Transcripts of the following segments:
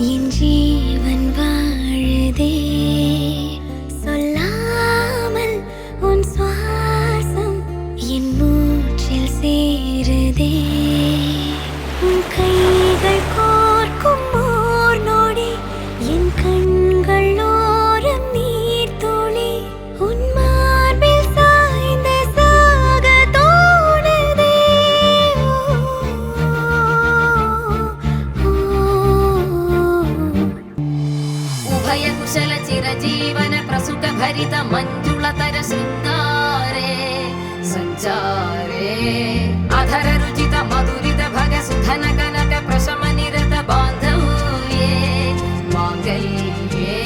என் ஜீவன் வாழுதே சொல்லாமல் உன் சுவாசம் என் மூச்சில் சேருதே உன் கைகள் கோர்க்கும் ஓர் நொடி என் கண்கள் ஓரம் நீர் துளி உன் மார்பில் சாய்ந்த சாக தோணுதே उभय कुशल चिरजीवन प्रसुख भरित मंजुलतर शृंगारे संचारे अधर रुचित मधुरित भग सुधन कनक प्रशम निरत बांधव्ये मांगल्ये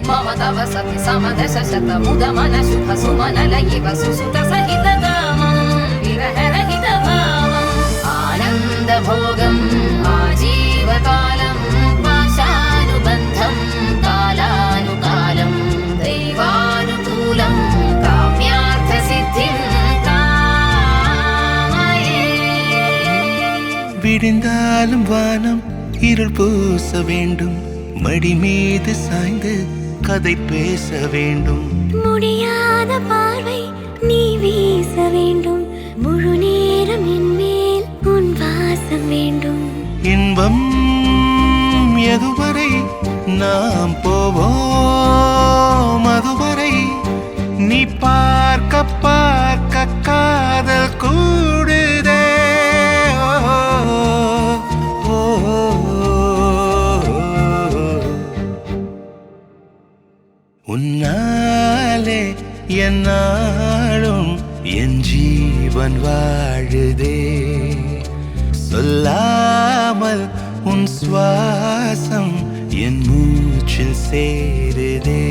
मम तव सति समदश शत मुद मन शुभ सुमन लयिव सुसुत सहित दामं विरह रहित भावम् आनंद भोगम् आजीवकालम् पाशानुबन्धम् कालानुकालं दैवानुकूलं काम्यार्थसिद्धिं कामये விடிந்தாலும் வானம் இருள் பூச வேண்டும் மடி மீது சாய்ந்து கதை பேச வேண்டும் முடியாத பார்வை நீ வீச வேண்டும் முழு நேரம் என் மேல் உன் வாசம் வேண்டும் இன்பம் எதுவரை நாம் போவோம் அதுவரை நீ பார்க்க பார்க்க காதல் கூடுதே ஓ, ஓ, உன்னாலே என்னாலும் என் ஜீவன் வாழுதே சொல்லாமல் உன் சுவாசம் என் மூச்சில் சேருதே